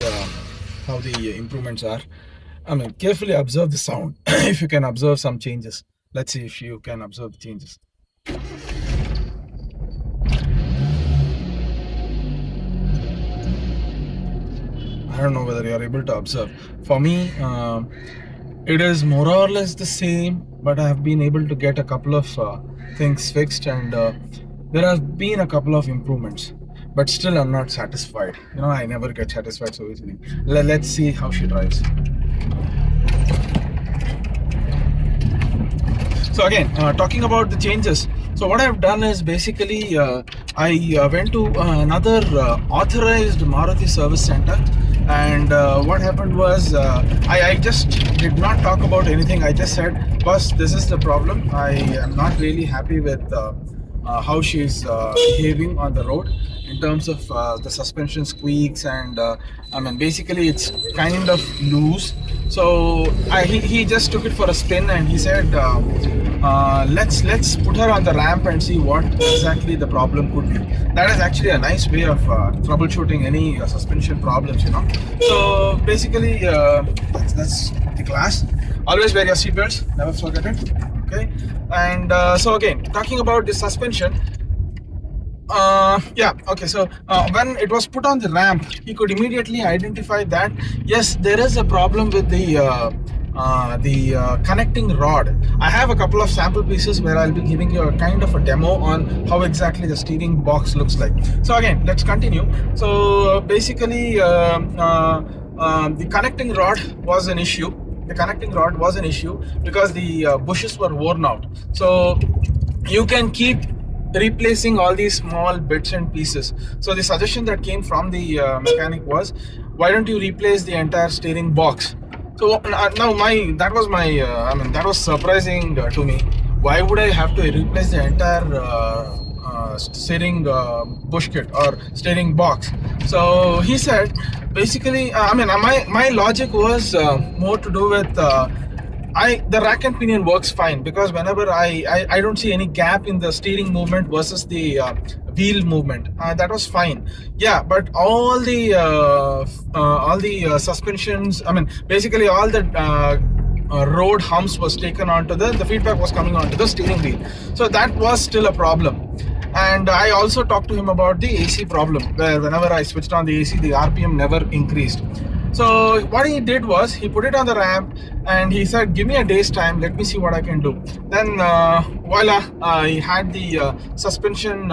How the improvements are. I mean, carefully observe the sound. If you can observe some changes, let's see if you can observe the changes. I don't know whether you are able to observe. For me, it is more or less the same, but I have been able to get a couple of things fixed, and there have been a couple of improvements. But still, I'm not satisfied. You know, I never get satisfied so easily. Let's see how she drives. So again, talking about the changes. So what I've done is basically I went to another authorized Maruti service center, and what happened was I just did not talk about anything. I just said, boss, this is the problem. I am not really happy with how she's behaving on the road in terms of the suspension squeaks, and I mean, basically it's kind of loose. So he just took it for a spin, and he said, let's put her on the ramp and see what exactly the problem could be. That is actually a nice way of troubleshooting any suspension problems, you know. So basically, that's the class. Always wear your seatbelts, never forget it. Okay, and so again, talking about the suspension. Yeah, okay, so when it was put on the ramp, he could immediately identify that yes, there is a problem with the connecting rod. I have a couple of sample pieces where I'll be giving you a kind of a demo on how exactly the steering box looks like. So again, let's continue. So basically, the connecting rod was an issue. The connecting rod was an issue because the bushes were worn out. So you can keep replacing all these small bits and pieces. So the suggestion that came from the mechanic was, why don't you replace the entire steering box? So now that was my I mean, that was surprising to me. Why would I have to replace the entire steering bush kit or steering box? So he said, basically, I mean, my logic was more to do with the rack and pinion works fine, because whenever I don't see any gap in the steering movement versus the wheel movement. That was fine. Yeah, but all the suspensions, I mean, basically all the road humps was taken onto the feedback was coming onto the steering wheel. So that was still a problem. And I also talked to him about the AC problem, where whenever I switched on the AC, the RPM never increased. So what he did was, he put it on the ramp and he said, give me a day's time, let me see what I can do. Then voila, I had the suspension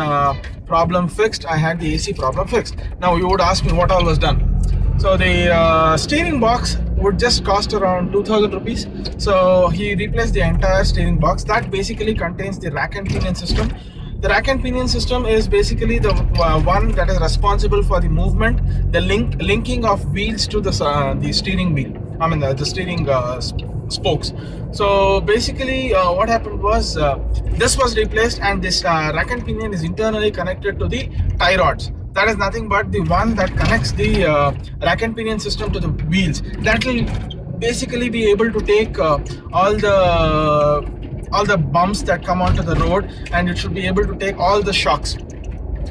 problem fixed, I had the AC problem fixed. Now you would ask me what all was done. So the steering box would just cost around 2,000 rupees. So he replaced the entire steering box. That basically contains the rack and pinion system. The rack and pinion system is basically the one that is responsible for the movement, the linking of wheels to the steering wheel. I mean the steering spokes. So basically, what happened was this was replaced, and this rack and pinion is internally connected to the tie rods. That is nothing but the one that connects the rack and pinion system to the wheels. That will basically be able to take all the bumps that come onto the road, and it should be able to take all the shocks.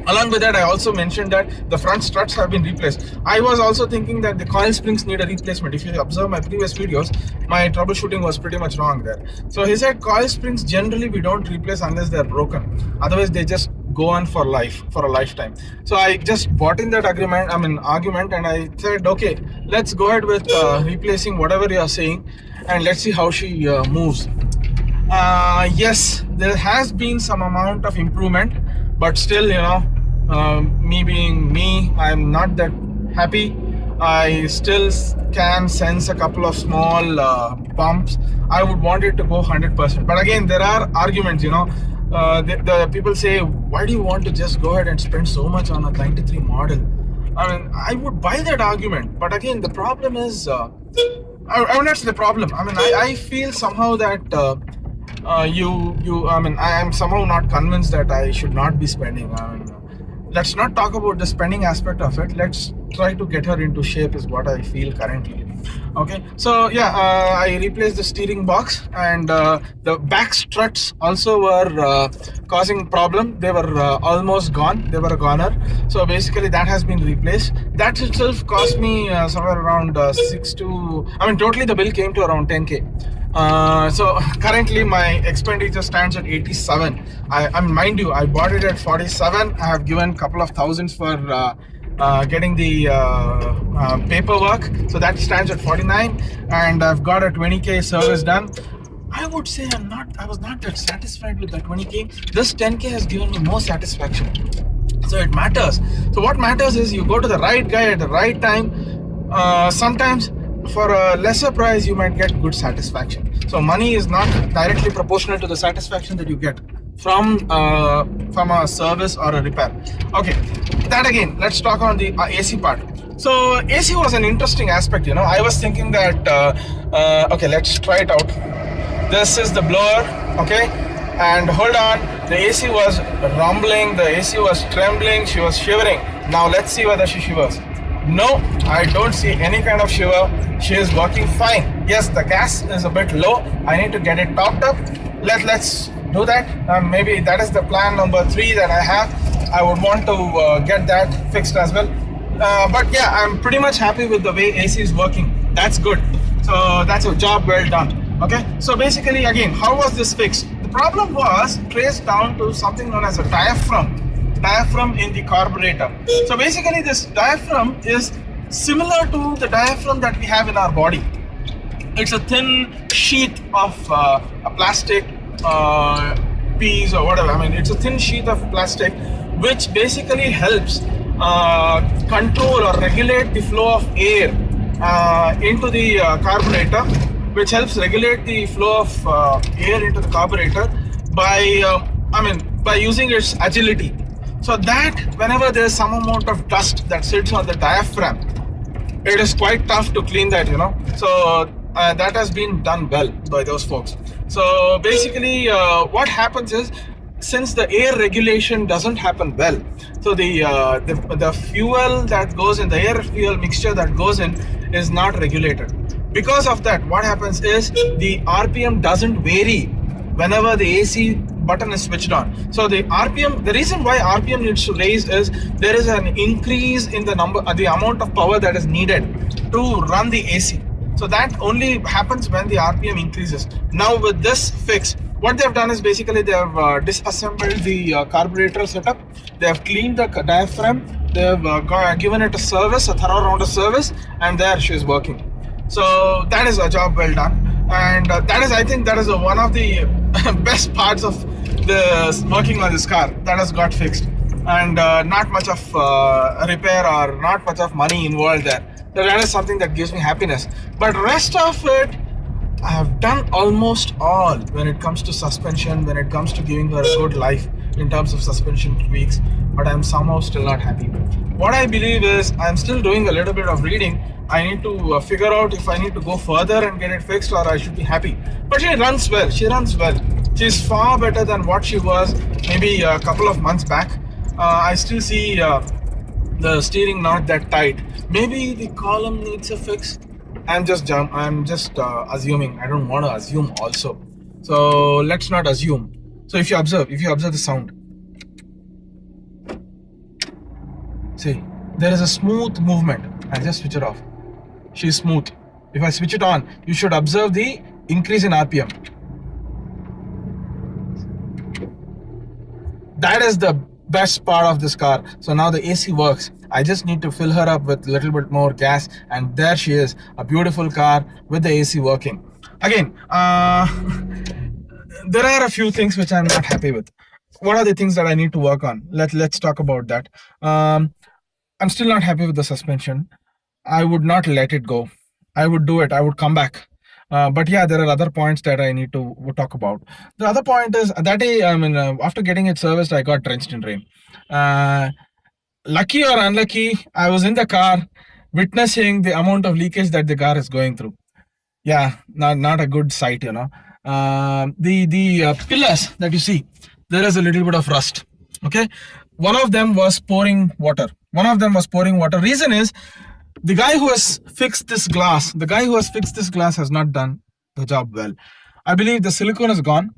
Along with that, I also mentioned that the front struts have been replaced. I was also thinking that the coil springs need a replacement. If you observe my previous videos, my troubleshooting was pretty much wrong there. So he said coil springs generally we don't replace unless they're broken. Otherwise, they just go on for life, for a lifetime. So I just bought in that argument, and I said, okay, let's go ahead with replacing whatever you are saying, and let's see how she moves. Yes, there has been some amount of improvement, but still, you know, me being me, I'm not that happy. I still can sense a couple of small bumps. I would want it to go 100%. But again, there are arguments, you know. The people say, why do you want to just go ahead and spend so much on a 93 model? I mean, I would buy that argument. But again, the problem is, I mean, that's the problem. I mean, I feel somehow that I mean, I am somehow not convinced that I should not be spending. I mean, let's not talk about the spending aspect of it. Let's try to get her into shape is what I feel currently. Okay, so yeah, I replaced the steering box, and the back struts also were causing problem. They were almost gone. They were a goner. So basically that has been replaced. That itself cost me somewhere around totally the bill came to around 10k. So currently my expenditure stands at 87. I mean, mind you, I bought it at 47. I have given a couple of thousands for getting the paperwork, so that stands at 49, and I've got a 20k service done. I would say I was not that satisfied with the 20k. This 10k has given me more satisfaction. So it matters. So what matters is you go to the right guy at the right time. Sometimes for a lesser price you might get good satisfaction. So money is not directly proportional to the satisfaction that you get from a service or a repair. Okay, that again, let's talk on the AC part. So AC was an interesting aspect, I was thinking that okay, let's try it out. This is the blower, okay, and hold on, the AC was rumbling, the AC was trembling, she was shivering. Now let's see whether she shivers. No, I don't see any kind of shiver. She is working fine. Yes, the gas is a bit low. I need to get it topped up. Let's do that. Maybe that is the plan number 3 that I have. I would want to get that fixed as well. But yeah, I'm pretty much happy with the way AC is working. That's good. So that's a job well done. Okay, so basically again, how was this fixed? The problem was traced down to something known as a diaphragm in the carburetor. So basically this diaphragm is similar to the diaphragm that we have in our body. It's a thin sheet of a plastic piece or whatever. I mean, it's a thin sheet of plastic which basically helps control or regulate the flow of air into the carburetor, which helps regulate the flow of air into the carburetor by using its agility. So that whenever there's some amount of dust that sits on the diaphragm, it is quite tough to clean that, So that has been done well by those folks. So basically what happens is, since the air regulation doesn't happen well, so the fuel that goes in, the air fuel mixture that goes in is not regulated. Because of that, what happens is the RPM doesn't vary whenever the AC button is switched on. So the reason why RPM needs to raise is there is an increase in the amount of power that is needed to run the AC. So that only happens when the RPM increases. Now with this fix, what they have done is basically they have disassembled the carburetor setup. They have cleaned the diaphragm. They have given it a thorough round of service, and there she is working. So that is a job well done, and I think that is one of the best parts of the working on this car that has got fixed, and not much of repair or not much of money involved there. So that is something that gives me happiness. But rest of it, I have done almost all when it comes to suspension, when it comes to giving her a good life in terms of suspension tweaks, but I'm somehow still not happy. What I believe is I'm still doing a little bit of reading. I need to figure out if I need to go further and get it fixed, or I should be happy. But she runs well. She's far better than what she was maybe a couple of months back. I still see the steering not that tight. Maybe the column needs a fix. I'm just assuming. I don't want to assume also. So let's not assume. So if you observe the sound, see, there is a smooth movement. I'll just switch it off. She's smooth. If I switch it on, you should observe the increase in RPM. That is the best part of this car. So now the AC works. I just need to fill her up with a little bit more gas, and there she is, a beautiful car with the AC working. Again, there are a few things which I'm not happy with. What are the things that I need to work on? Let's talk about that. I'm still not happy with the suspension. I would not let it go. I would do it. I would come back. But yeah, there are other points that I need to talk about. The other point is that day, after getting it serviced, I got drenched in rain. Lucky or unlucky, I was in the car witnessing the amount of leakage that the car is going through. Yeah, not a good sight, The pillars that you see, there is a little bit of rust. Okay, one of them was pouring water. Reason is, the guy who has fixed this glass, has not done the job well. I believe the silicone is gone,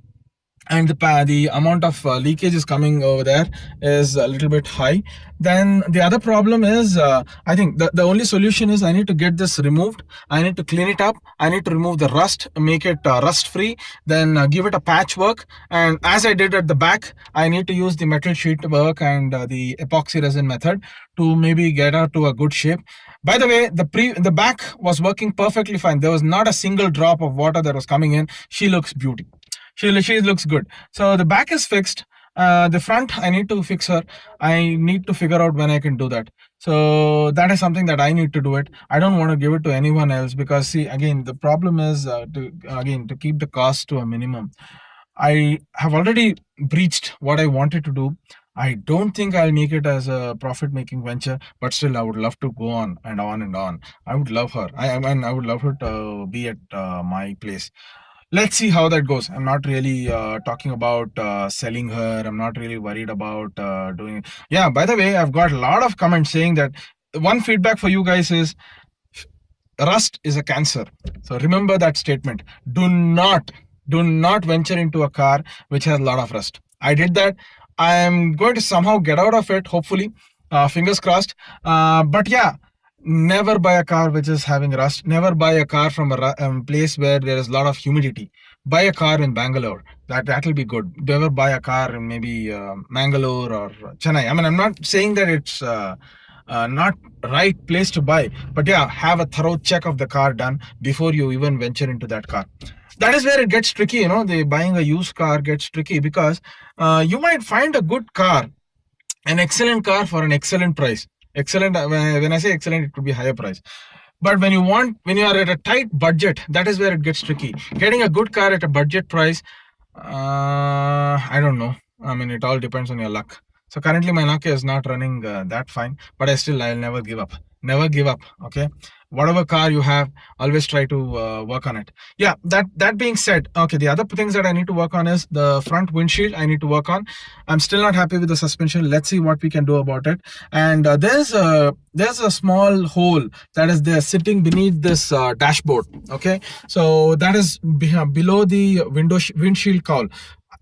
and the amount of leakage is coming over there is a little bit high. Then the other problem is, I think the only solution is I need to get this removed. I need to clean it up. I need to remove the rust, make it rust free, then give it a patchwork. And as I did at the back, I need to use the metal sheet work and the epoxy resin method to maybe get her to a good shape. By the way, the back was working perfectly fine. There was not a single drop of water that was coming in. She looks beauty. She looks good. So the back is fixed. The front, I need to fix her. I need to figure out when I can do that. So that is something that I need to do it. I don't want to give it to anyone else, because see, again, the problem is to keep the cost to a minimum. I have already breached what I wanted to do. I don't think I'll make it as a profit-making venture, but still, I would love to go on and on and on. I would love her. I mean, I would love her to be at my place. Let's see how that goes. I'm not really talking about selling her. I'm not really worried about doing it. Yeah, by the way, I've got a lot of comments saying that one feedback for you guys is rust is a cancer. So remember that statement. Do not venture into a car which has a lot of rust. I did that. I am going to somehow get out of it, hopefully. Fingers crossed. But yeah, never buy a car which is having rust. Never buy a car from a place where there is a lot of humidity. Buy a car in Bangalore. That will be good. Never buy a car in maybe Mangalore or Chennai. I mean, I'm not saying that it's not right place to buy, but yeah, have a thorough check of the car done before you even venture into that car. That is where it gets tricky, you know. The buying a used car gets tricky, because you might find a good car, an excellent car for an excellent price. Excellent, when I say excellent, it could be higher price. But when you are at a tight budget, that is where it gets tricky. Getting a good car at a budget price, I don't know. I mean, it all depends on your luck. So currently my luck is not running that fine, but I'll never give up. Never give up. Okay. Whatever car you have, always try to work on it. Yeah, that being said, okay, the other things that I need to work on is the front windshield. I need to work on. I'm still not happy with the suspension. Let's see what we can do about it. And there's a small hole that is there sitting beneath this dashboard. Okay, so that is below the windshield cowl.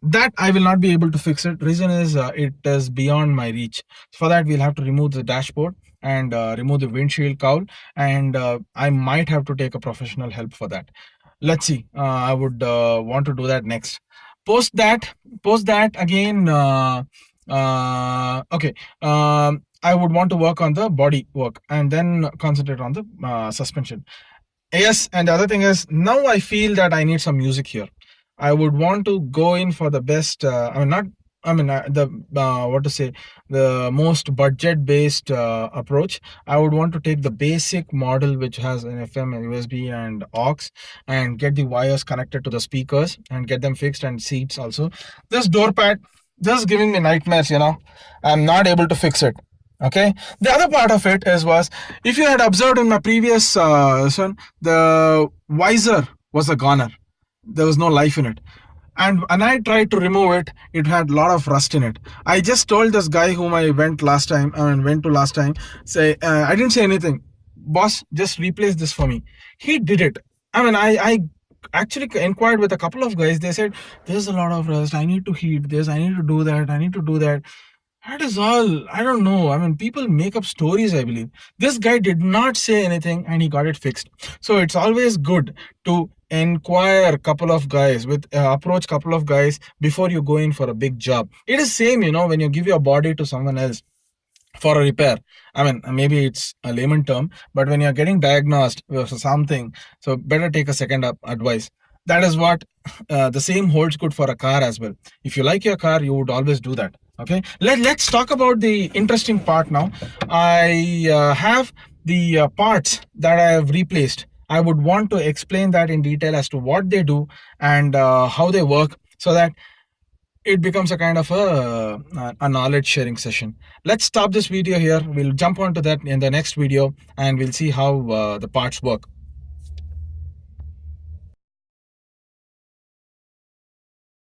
That I will not be able to fix it. Reason is it is beyond my reach. For that, we'll have to remove the dashboard and remove the windshield cowl, and I might have to take a professional help for that. Let's see. I would want to do that next. Post that again. Okay. I would want to work on the body work and then concentrate on the suspension. Yes, and the other thing is, now I feel that I need some music here. I would want to go in for the best. The most budget-based approach. I would want to take the basic model which has an FM, USB, and aux, and get the wires connected to the speakers and get them fixed, and seats also. This door pad, this is giving me nightmares. You know, I'm not able to fix it. Okay. The other part of it was, if you had observed in my previous the visor was a goner. There was no life in it, and when I tried to remove it, it had a lot of rust in it. I just told this guy whom I went to last time, say, I didn't say anything. Boss, just replace this for me. He did it. I mean, I actually inquired with a couple of guys. They said, there's a lot of rust. I need to heat this. I need to do that. I need to do that. That is all. I don't know. I mean, people make up stories, I believe. This guy did not say anything and he got it fixed. So it's always good to inquire a couple of guys, approach couple of guys before you go in for a big job. It is same, you know, when you give your body to someone else for a repair. I mean, maybe it's a layman term, but when you're getting diagnosed for something, so better take a second advice. That is what the same holds good for a car as well. If you like your car, you would always do that. Okay, let's talk about the interesting part now. I have the parts that I have replaced. I would want to explain that in detail as to what they do and how they work, so that it becomes a kind of a knowledge sharing session. Let's stop this video here. We'll jump onto that in the next video and we'll see how the parts work.